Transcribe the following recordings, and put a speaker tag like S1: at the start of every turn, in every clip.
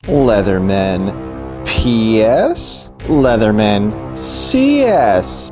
S1: Leatherman PS, Leatherman CS.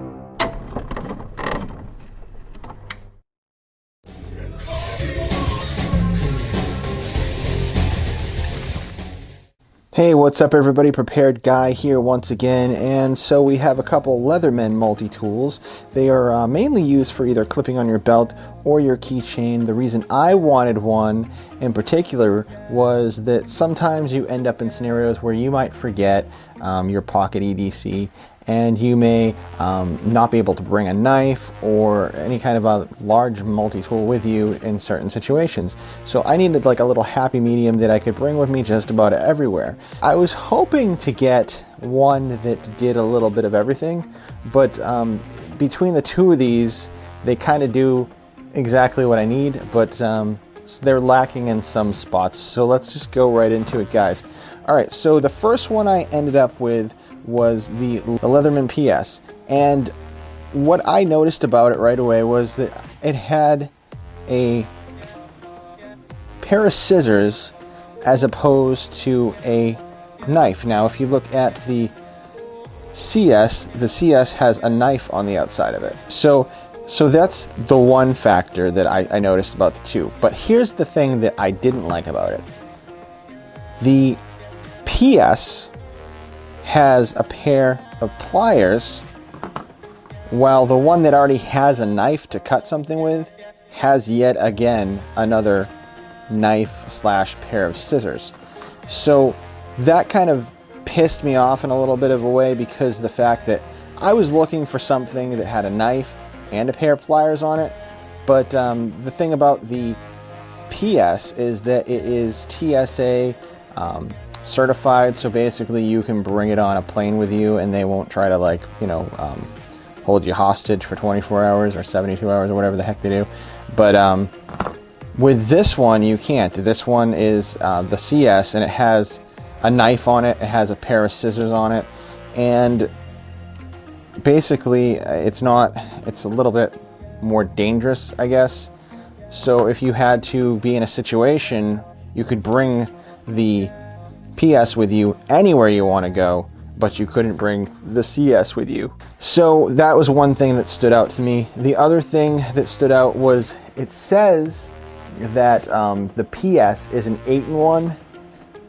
S1: Hey, what's up everybody? Prepared Guy here once again, and so we have a couple Leatherman multi-tools. They are mainly used for either clipping on your belt or your keychain. The reason I wanted one in particular was that sometimes you end up in scenarios where you might forget your pocket E.D.C. and you may not be able to bring a knife or any kind of a large multi-tool with you in certain situations. So I needed like a little happy medium that I could bring with me just about everywhere. I was hoping to get one that did a little bit of everything, but between the two of these, they kind of do exactly what I need, but they're lacking in some spots. So let's just go right into it, guys. All right, so the first one I ended up with was the Leatherman PS, and what I noticed about it right away was that it had a pair of scissors as opposed to a knife. Now if you look at the CS has a knife on the outside of it. So that's the one factor that I noticed about the two. But here's the thing that I didn't like about it. The PS has a pair of pliers, while the one that already has a knife to cut something with has yet again another knife slash pair of scissors. So that kind of pissed me off in a little bit of a way, because the fact that I was looking for something that had a knife and a pair of pliers on it. But the thing about the PS is that it is TSA certified, so basically you can bring it on a plane with you and they won't try to, like, you know, hold you hostage for 24 hours or 72 hours or whatever the heck they do. But with this one you can't. This one is the CS, and it has a knife on it, it has a pair of scissors on it, and basically it's a little bit more dangerous, I guess. So if you had to be in a situation, you could bring the PS with you anywhere you want to go, but you couldn't bring the CS with you. So that was one thing that stood out to me. The other thing that stood out was it says that the PS is an 8-in-1,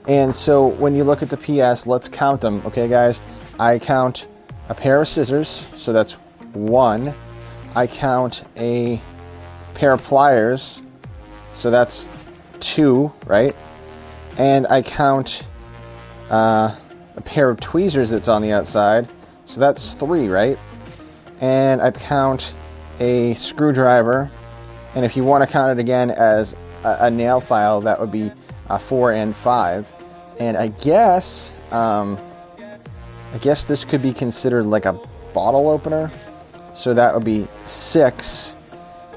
S1: and so when you look at the PS, let's count them, okay guys? I count a pair of scissors, so that's 1. I count a pair of pliers, so that's 2, right? And I count a pair of tweezers that's on the outside, so that's 3, right? And I count a screwdriver, and if you want to count it again as a nail file, that would be 4 and 5. And I guess this could be considered like a bottle opener, so that would be 6.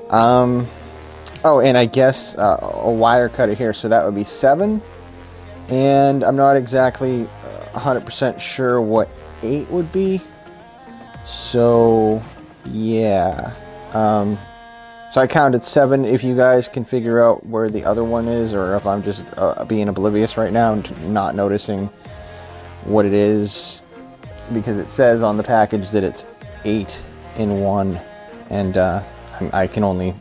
S1: Oh, and I guess a wire cutter here, so that would be 7. And I'm not exactly 100% sure what 8 would be. So yeah. So I counted 7. If you guys can figure out where the other one is, or if I'm just being oblivious right now and not noticing what it is, because it says on the package that it's 8-in-1, and I can only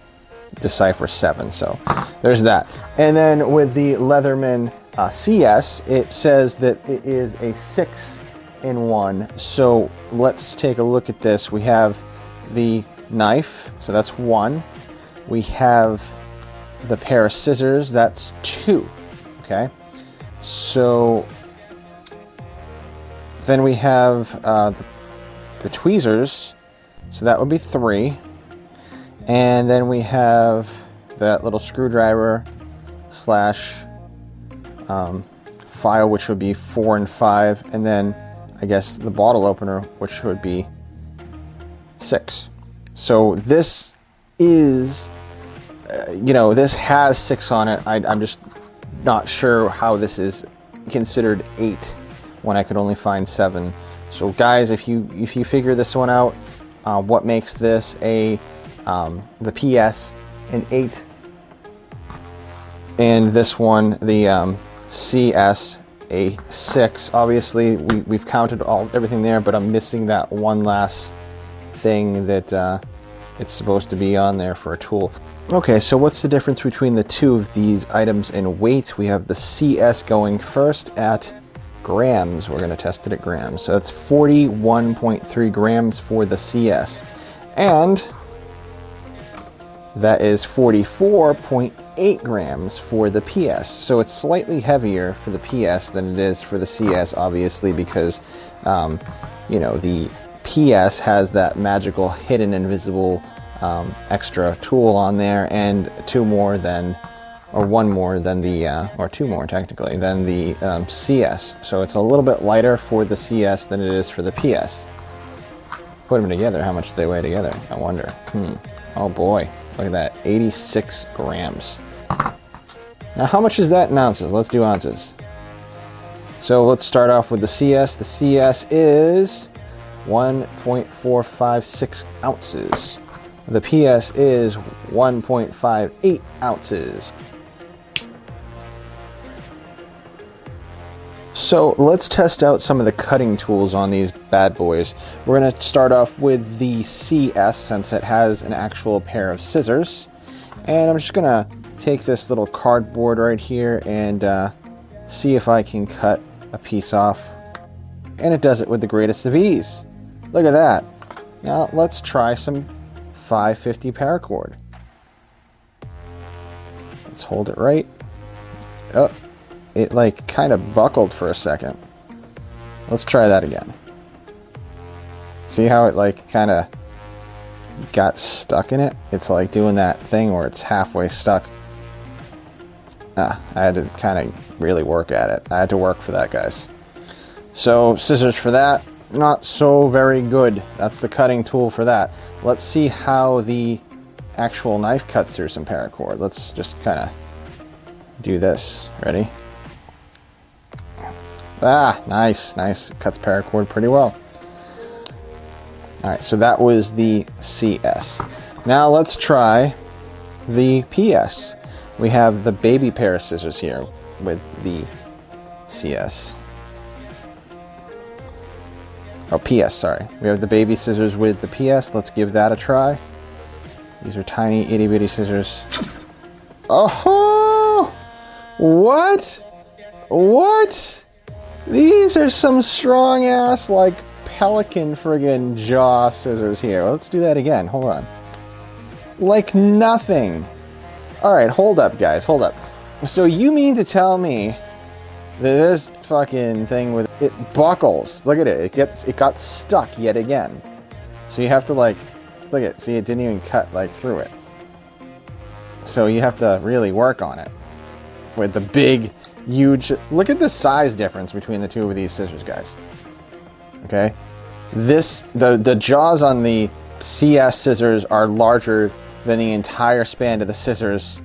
S1: decipher 7. So there's that. And then with the Leatherman CS, it says that it is a 6-in-1. So let's take a look at this. We have the knife, so that's 1. We have the pair of scissors, that's 2. Okay, so then we have the tweezers, so that would be 3. And then we have that little screwdriver slash file, which would be 4 and 5, and then I guess the bottle opener, which would be 6. So this is, this has 6 on it. I'm just not sure how this is considered 8 when I could only find 7. So guys, if you figure this one out, what makes this the PS an 8, and this one, the CS, a 6. Obviously, we've counted everything there, but I'm missing that one last thing that it's supposed to be on there for a tool. Okay, so what's the difference between the two of these items in weight? We have the CS going first at grams. We're going to test it at grams. So that's 41.3 grams for the CS. And that is 44.8 grams for the PS. So it's slightly heavier for the PS than it is for the CS, obviously, because, you know, the PS has that magical hidden invisible extra tool on there, and one more than the, or two more technically, than the CS. So it's a little bit lighter for the CS than it is for the PS. Put them together, how much do they weigh together? I wonder. Oh boy, look at that, 86 grams. Now how much is that in ounces? Let's do ounces. So let's start off with the CS. The CS is 1.456 ounces. The PS is 1.58 ounces. So let's test out some of the cutting tools on these bad boys. We're going to start off with the CS, since it has an actual pair of scissors. And I'm just going to take this little cardboard right here and see if I can cut a piece off. And it does it with the greatest of ease. Look at that. Now let's try some 550 paracord. Let's hold it right. Oh, it like kind of buckled for a second. Let's try that again. See how it like kind of got stuck in it? It's like doing that thing where it's halfway stuck. I had to kind of really work at it. I had to work for that, guys. So scissors for that, not so very good. That's the cutting tool for that. Let's see how the actual knife cuts through some paracord. Let's just kind of do this. Ready? Ah, nice. It cuts paracord pretty well. Alright, so that was the CS. Now let's try the PS. We have the baby pair of scissors here with the CS. Oh, PS, sorry. We have the baby scissors with the PS. Let's give that a try. These are tiny, itty-bitty scissors. Oh! What? What? These are some strong-ass, like, pelican friggin' jaw scissors here. Let's do that again. Hold on. Like nothing. Alright, hold up, guys. Hold up. So you mean to tell me this fucking thing with it buckles? Look at it. It got stuck yet again. So you have to like, look at it. See, it didn't even cut like through it. So you have to really work on it with the big, huge. Look at the size difference between the two of these scissors, guys. Okay, the jaws on the CS scissors are larger than the entire span of the scissors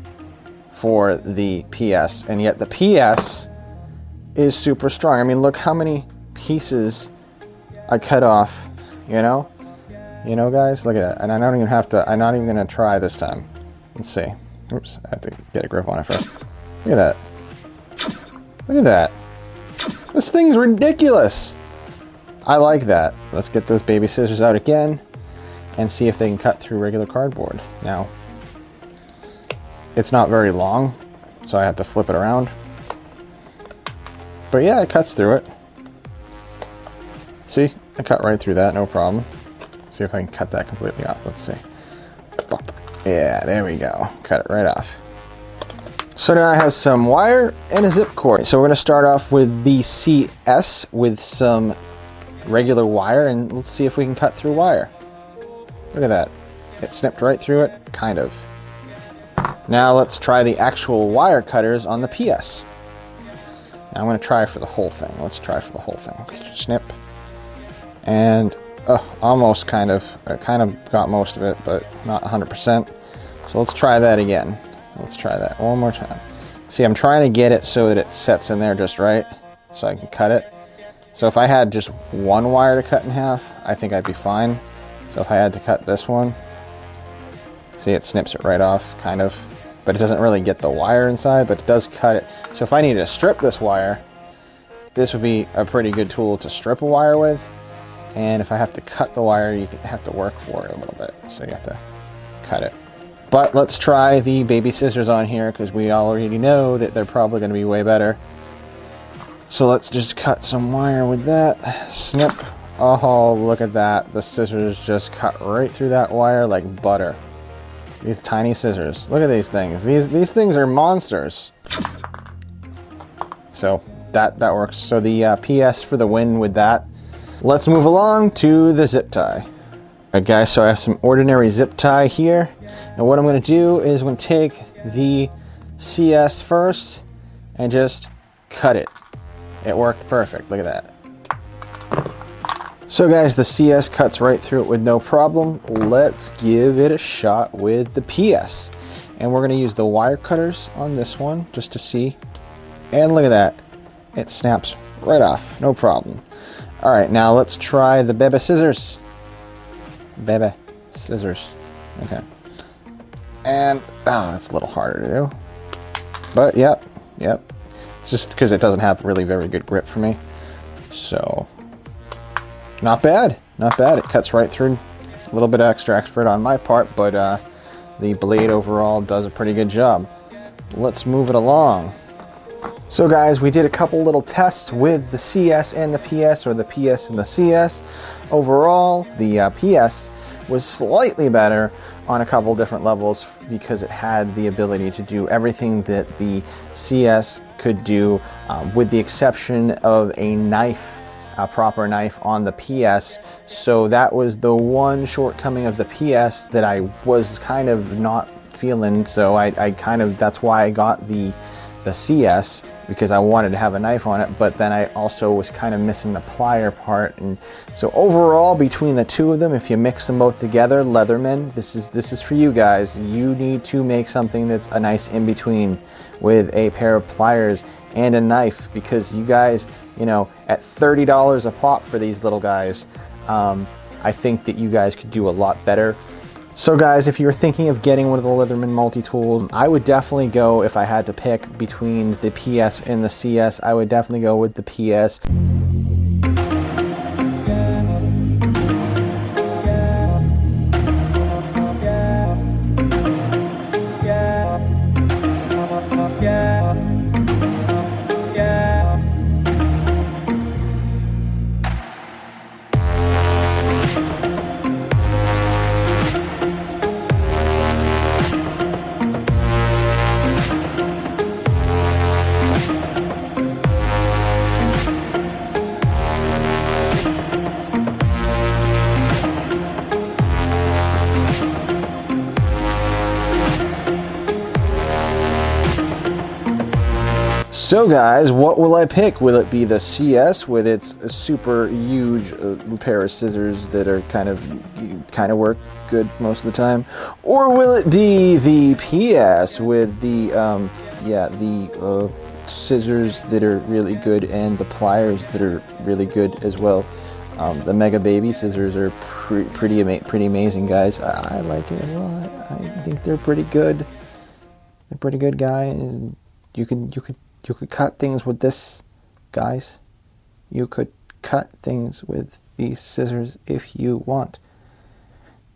S1: for the PS, and yet the PS is super strong. I mean, look how many pieces I cut off, you know, guys, look at that. And I don't even have to, I'm not even going to try this time. Let's see. Oops, I have to get a grip on it first. Look at that. Look at that. This thing's ridiculous. I like that. Let's get those baby scissors out again and see if they can cut through regular cardboard. Now, it's not very long, so I have to flip it around. But yeah, it cuts through it. See, I cut right through that, no problem. See if I can cut that completely off. Let's see. Yeah, there we go. Cut it right off. So now I have some wire and a zip cord. So we're going to start off with the CS with some regular wire, and let's see if we can cut through wire. Look at that. It snipped right through it, kind of. Now let's try the actual wire cutters on the PS. Now I'm going to try for the whole thing. Let's try for the whole thing. Snip. And almost kind of got most of it, but not 100%. So let's try that again. Let's try that one more time. See, I'm trying to get it so that it sets in there just right, so I can cut it. So if I had just one wire to cut in half, I think I'd be fine. So if I had to cut this one, see, it snips it right off, kind of. But it doesn't really get the wire inside, but it does cut it. So if I need to strip this wire, this would be a pretty good tool to strip a wire with. And if I have to cut the wire, you have to work for it a little bit. So you have to cut it. But let's try the baby scissors on here because we already know that they're probably going to be way better. So let's just cut some wire with that. Snip. Oh, look at that. The scissors just cut right through that wire like butter. These tiny scissors. Look at these things. These things are monsters. So that works. So the PS for the win with that. Let's move along to the zip tie. Alright guys, so I have some ordinary zip tie here. And what I'm going to do is I'm going to take the CS first and just cut it. It worked perfect. Look at that. So guys, the CS cuts right through it with no problem. Let's give it a shot with the PS. And we're going to use the wire cutters on this one just to see. And look at that. It snaps right off. No problem. Alright, now let's try the Bebe scissors. Bebe scissors. Okay. And, oh, that's a little harder to do. But, yep. It's just because it doesn't have really very good grip for me. So, not bad. Not bad. It cuts right through. A little bit of extra effort on my part, but the blade overall does a pretty good job. Let's move it along. So guys, we did a couple little tests with the CS and the PS, or the PS and the CS. Overall, the PS was slightly better on a couple different levels because it had the ability to do everything that the CS could do, with the exception of a knife, a proper knife on the PS. So that was the one shortcoming of the PS that I was kind of not feeling. So I kind of, that's why I got the CS, because I wanted to have a knife on it, but then I also was kind of missing the plier part. And so overall, between the two of them, if you mix them both together, Leatherman, this is for you guys. You need to make something that's a nice in-between with a pair of pliers and a knife, because you guys, you know, at $30 a pop for these little guys, I think that you guys could do a lot better. So guys, if you're thinking of getting one of the Leatherman multi-tools, I would definitely go, if I had to pick between the PS and the CS, I would definitely go with the PS. So guys, what will I pick? Will it be the CS with its super huge pair of scissors that are kind of work good most of the time, or will it be the PS with the scissors that are really good and the pliers that are really good as well? The Mega Baby scissors are pretty amazing, guys. I like it a lot. I think they're pretty good. They're pretty good, guys. You could cut things with this, guys. You could cut things with these scissors if you want.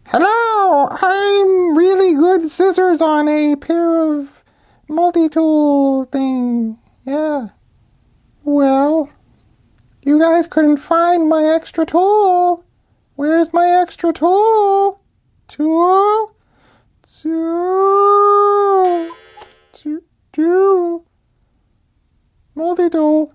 S1: Hello, I'm really good scissors on a pair of multi-tool thing. Yeah. Well, you guys couldn't find my extra tool. Where's my extra tool? Tool? Tool. Multi-tool.